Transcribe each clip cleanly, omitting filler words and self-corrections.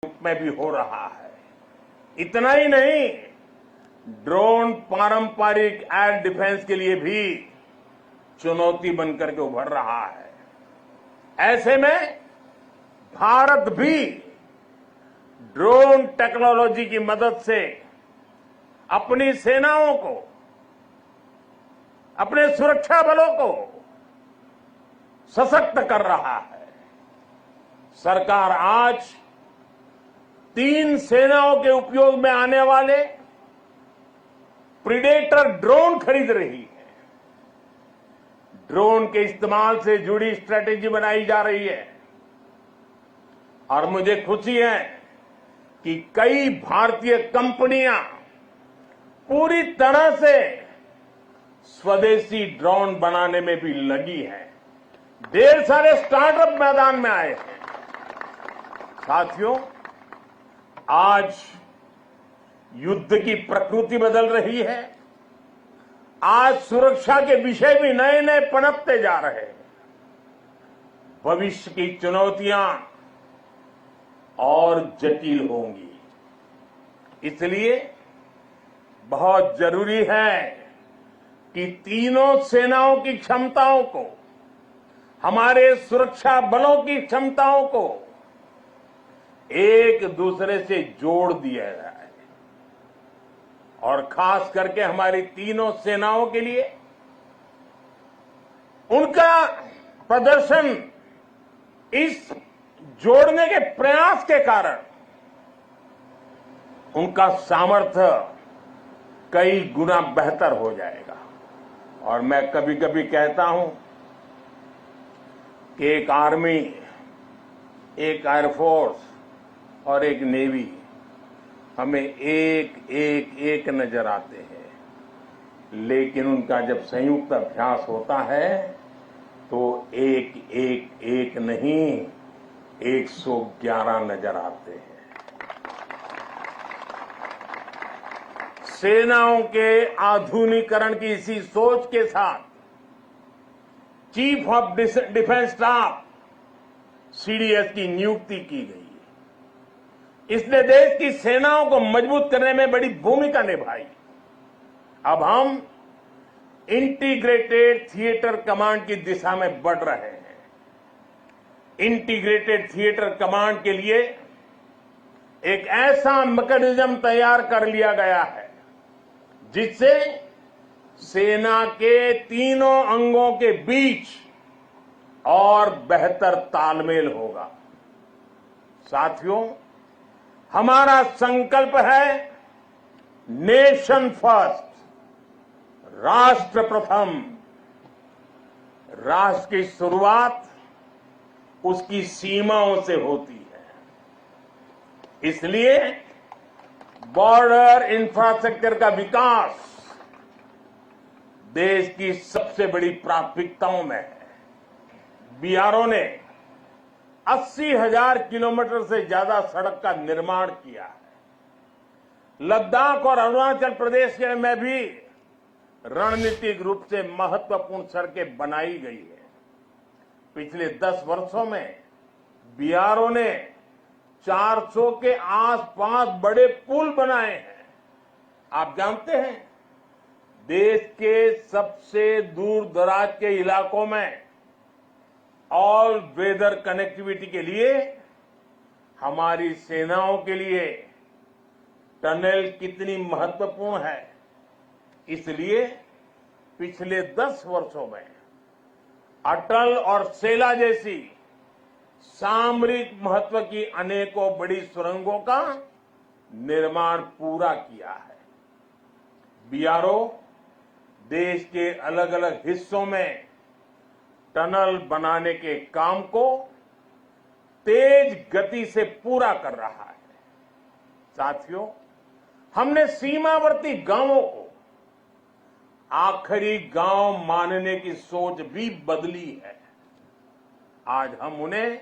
रूप में भी हो रहा है। इतना ही नहीं, ड्रोन पारंपरिक एयर डिफेंस के लिए भी चुनौती बनकर के उभर रहा है। ऐसे में भारत भी ड्रोन टेक्नोलॉजी की मदद से अपनी सेनाओं को, अपने सुरक्षा बलों को सशक्त कर रहा है। सरकार आज 3 सेनाओं के उपयोग में आने वाले प्रीडेटर ड्रोन खरीद रही है। ड्रोन के इस्तेमाल से जुड़ी स्ट्रेटेजी बनाई जा रही है और मुझे खुशी है कि कई भारतीय कंपनियां पूरी तरह से स्वदेशी ड्रोन बनाने में भी लगी है। ढेर सारे स्टार्टअप मैदान में आए हैं। साथियों, आज युद्ध की प्रकृति बदल रही है। आज सुरक्षा के विषय भी नए नए पनपते जा रहे हैं। भविष्य की चुनौतियां और जटिल होंगी। इसलिए बहुत जरूरी है कि तीनों सेनाओं की क्षमताओं को, हमारे सुरक्षा बलों की क्षमताओं को एक दूसरे से जोड़ दिया जाए और खास करके हमारी तीनों सेनाओं के लिए उनका प्रदर्शन इस जोड़ने के प्रयास के कारण उनका सामर्थ्य कई गुना बेहतर हो जाएगा। और मैं कभी कभी कहता हूं कि एक आर्मी, एक एयरफोर्स और एक नेवी हमें एक नजर आते हैं, लेकिन उनका जब संयुक्त अभ्यास होता है तो एक नहीं 111 नजर आते हैं। सेनाओं के आधुनिकीकरण की इसी सोच के साथ chief of defence staff CDS की नियुक्ति की गई। इसने देश की सेनाओं को मजबूत करने में बड़ी भूमिका निभाई। अब हम इंटीग्रेटेड थिएटर कमांड की दिशा में बढ़ रहे हैं। इंटीग्रेटेड थिएटर कमांड के लिए एक ऐसा मैकेनिज्म तैयार कर लिया गया है जिससे सेना के तीनों अंगों के बीच और बेहतर तालमेल होगा। साथियों, हमारा संकल्प है नेशन फर्स्ट, राष्ट्र प्रथम। राष्ट्र की शुरुआत उसकी सीमाओं से होती है। इसलिए बॉर्डर इंफ्रास्ट्रक्चर का विकास देश की सबसे बड़ी प्राथमिकताओं में है। बीआरओ ने 80,000 किलोमीटर से ज्यादा सड़क का निर्माण किया है। लद्दाख और अरुणाचल प्रदेश में भी रणनीतिक रूप से महत्वपूर्ण सड़कें बनाई गई है। पिछले 10 वर्षों में बीआरओ ने 400 के आसपास बड़े पुल बनाए हैं। आप जानते हैं, देश के सबसे दूर दराज के इलाकों में ऑल वेदर कनेक्टिविटी के लिए हमारी सेनाओं के लिए टनल कितनी महत्वपूर्ण है। इसलिए पिछले 10 वर्षों में अटल और सेला जैसी सामरिक महत्व की अनेकों बड़ी सुरंगों का निर्माण पूरा किया है। बीआरओ देश के अलग अलग हिस्सों में टनल बनाने के काम को तेज गति से पूरा कर रहा है। साथियों, हमने सीमावर्ती गांवों को आखिरी गांव मानने की सोच भी बदली है। आज हम उन्हें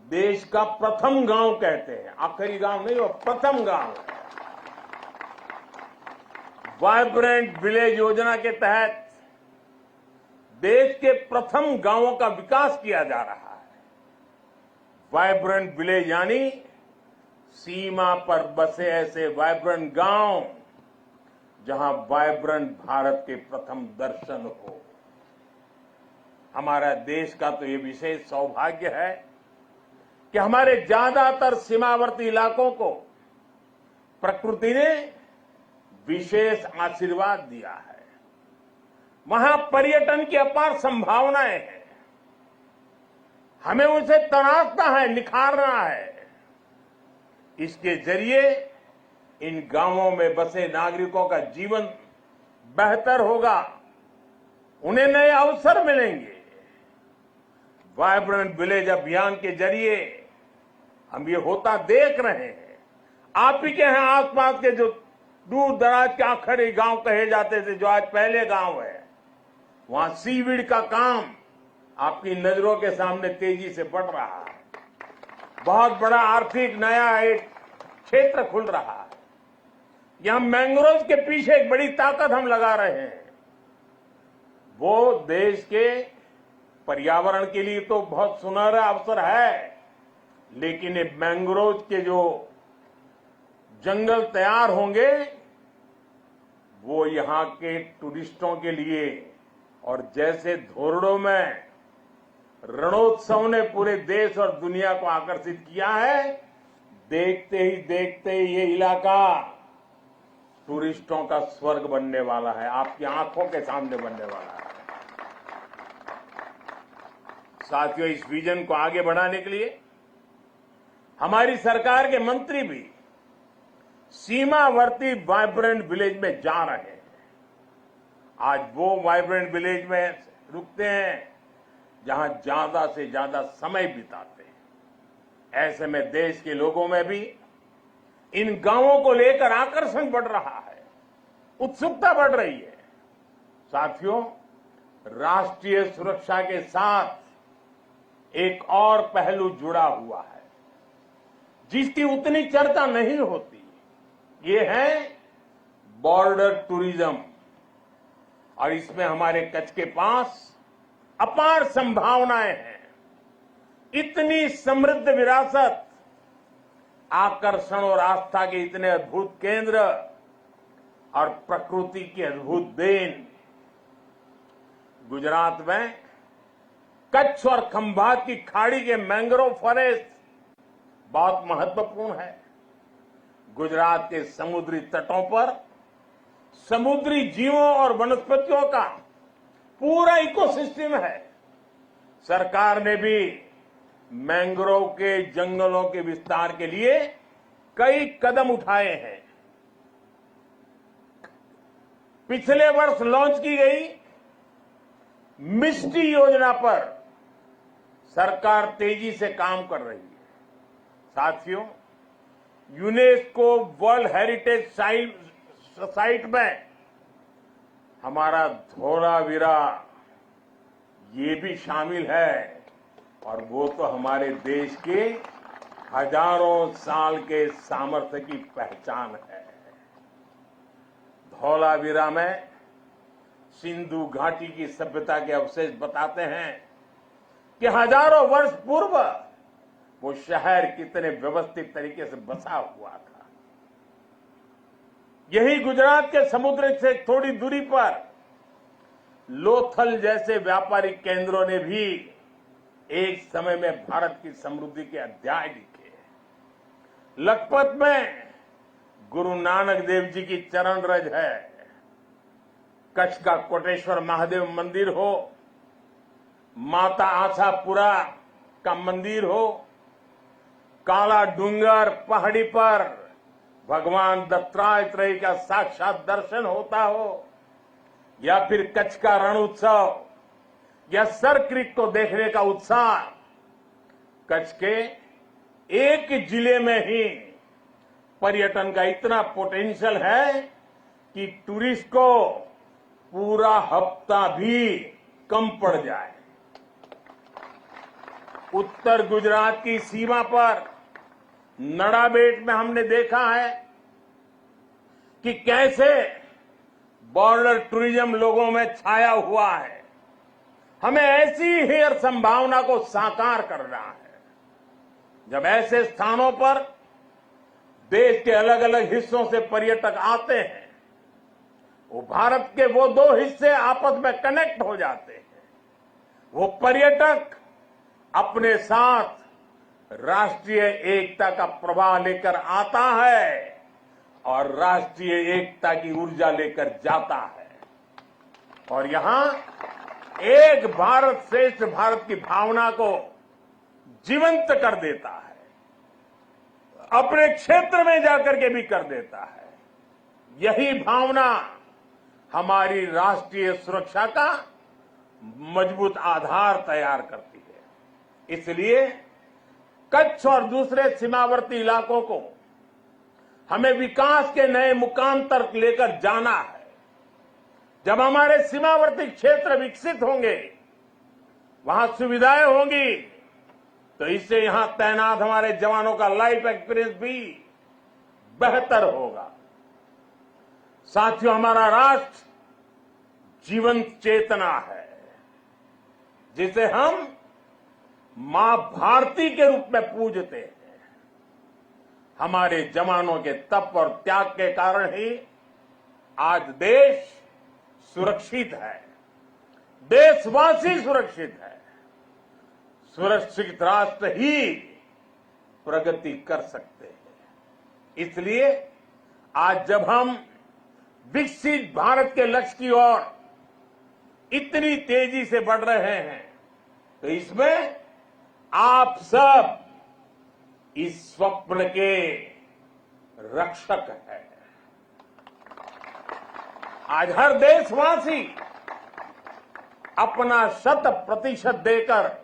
देश का प्रथम गांव कहते हैं। आखिरी गांव नहीं, वो प्रथम गांव है। वाइब्रेंट विलेज योजना के तहत देश के प्रथम गांवों का विकास किया जा रहा है। वाइब्रेंट विलेज यानी सीमा पर बसे ऐसे वाइब्रेंट गांव जहां वाइब्रेंट भारत के प्रथम दर्शन हो। हमारा देश का तो ये विशेष सौभाग्य है कि हमारे ज्यादातर सीमावर्ती इलाकों को प्रकृति ने विशेष आशीर्वाद दिया है। वहां पर्यटन की अपार संभावनाएं हैं। हमें उसे तराशना है, निखारना है। इसके जरिए इन गांवों में बसे नागरिकों का जीवन बेहतर होगा, उन्हें नए अवसर मिलेंगे। वाइब्रेंट विलेज अभियान के जरिए हम ये होता देख रहे हैं। आप ही के यहाँ आसपास के जो दूर दराज के आखिरी गांव कहे जाते थे, जो आज पहले गांव है, वहां सीवीड का काम आपकी नजरों के सामने तेजी से बढ़ रहा है। बहुत बड़ा आर्थिक नया एक क्षेत्र खुल रहा है। यहां मैंग्रोव के पीछे एक बड़ी ताकत हम लगा रहे हैं। वो देश के पर्यावरण के लिए तो बहुत सुनहरा अवसर है, लेकिन ये मैंग्रोव के जो जंगल तैयार होंगे वो यहां के टूरिस्टों के लिए, और जैसे धोरडो में रणोत्सव ने पूरे देश और दुनिया को आकर्षित किया है, देखते ही ये इलाका टूरिस्टों का स्वर्ग बनने वाला है, आपकी आंखों के सामने बनने वाला है। साथियों, इस विजन को आगे बढ़ाने के लिए हमारी सरकार के मंत्री भी सीमावर्ती वाइब्रेंट विलेज में जा रहे हैं। आज वो वाइब्रेंट विलेज में रुकते हैं जहां ज्यादा से ज्यादा समय बिताते हैं। ऐसे में देश के लोगों में भी इन गांवों को लेकर आकर्षण बढ़ रहा है, उत्सुकता बढ़ रही है। साथियों, राष्ट्रीय सुरक्षा के साथ एक और पहलू जुड़ा हुआ है जिसकी उतनी चर्चा नहीं होती। ये है बॉर्डर टूरिज्म, और इसमें हमारे कच्छ के पास अपार संभावनाएं हैं। इतनी समृद्ध विरासत, आकर्षण और आस्था के इतने अद्भुत केंद्र और प्रकृति की अद्भुत देन। गुजरात में कच्छ और खंभात की खाड़ी के मैंग्रोव फॉरेस्ट बहुत महत्वपूर्ण है। गुजरात के समुद्री तटों पर समुद्री जीवों और वनस्पतियों का पूरा इकोसिस्टम है। सरकार ने भी मैंग्रोव के जंगलों के विस्तार के लिए कई कदम उठाए हैं। पिछले वर्ष लॉन्च की गई मिस्टी योजना पर सरकार तेजी से काम कर रही है। साथियों, यूनेस्को वर्ल्ड हेरिटेज साइट में हमारा धोलावीरा ये भी शामिल है, और वो तो हमारे देश के हजारों साल के सामर्थ्य की पहचान है। धौलावीरा में सिंधु घाटी की सभ्यता के अवशेष बताते हैं कि हजारों वर्ष पूर्व वो शहर कितने व्यवस्थित तरीके से बसा हुआ था। यही गुजरात के समुद्र से थोड़ी दूरी पर लोथल जैसे व्यापारिक केंद्रों ने भी एक समय में भारत की समृद्धि के अध्याय लिखे। लखपत में गुरु नानक देव जी की चरण रज है। कच्छ का कोटेश्वर महादेव मंदिर हो, माता आशापुरा का मंदिर हो, काला डूंगर पहाड़ी पर भगवान दत्तात्रेय का साक्षात दर्शन होता हो, या फिर कच्छ का रण उत्सव या सर क्रीक को देखने का उत्साह। कच्छ के एक जिले में ही पर्यटन का इतना पोटेंशियल है कि टूरिस्ट को पूरा हफ्ता भी कम पड़ जाए। उत्तर गुजरात की सीमा पर नड़ाबेट में हमने देखा है कि कैसे बॉर्डर टूरिज्म लोगों में छाया हुआ है। हमें ऐसी ही संभावना को साकार करना है। जब ऐसे स्थानों पर देश के अलग अलग हिस्सों से पर्यटक आते हैं, वो भारत के वो दो हिस्से आपस में कनेक्ट हो जाते हैं। वो पर्यटक अपने साथ राष्ट्रीय एकता का प्रवाह लेकर आता है और राष्ट्रीय एकता की ऊर्जा लेकर जाता है, और यहां एक भारत श्रेष्ठ भारत की भावना को जीवंत कर देता है, अपने क्षेत्र में जाकर के भी कर देता है। यही भावना हमारी राष्ट्रीय सुरक्षा का मजबूत आधार तैयार करती है। इसलिए कच्छ और दूसरे सीमावर्ती इलाकों को हमें विकास के नए मुकाम तक लेकर जाना है। जब हमारे सीमावर्ती क्षेत्र विकसित होंगे, वहां सुविधाएं होंगी, तो इससे यहां तैनात हमारे जवानों का लाइफ एक्सपीरियंस भी बेहतर होगा। साथियों, हमारा राष्ट्र जीवंत चेतना है, जिसे हम मां भारती के रूप में पूजते हैं। हमारे जवानों के तप और त्याग के कारण ही आज देश सुरक्षित है, देशवासी सुरक्षित है। सुरक्षित राष्ट्र ही प्रगति कर सकते हैं। इसलिए आज जब हम विकसित भारत के लक्ष्य की ओर इतनी तेजी से बढ़ रहे हैं, तो इसमें आप सब इस स्वप्न के रक्षक हैं। आज हर देशवासी अपना 100% देकर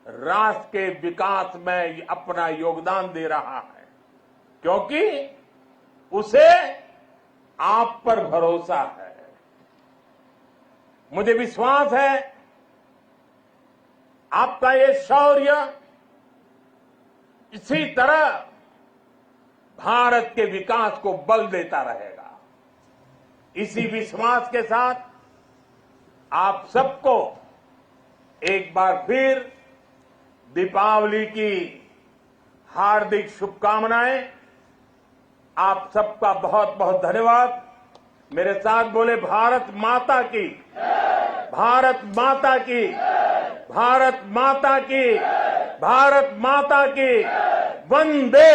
राष्ट्र के विकास में अपना योगदान दे रहा है, क्योंकि उसे आप पर भरोसा है। मुझे विश्वास है आपका ये शौर्य इसी तरह भारत के विकास को बल देता रहेगा। इसी विश्वास के साथ आप सबको एक बार फिर दीपावली की हार्दिक शुभकामनाएं। आप सबका बहुत बहुत धन्यवाद। मेरे साथ बोले भारत माता की, भारत माता की, भारत माता की, भारत माता की। वंदे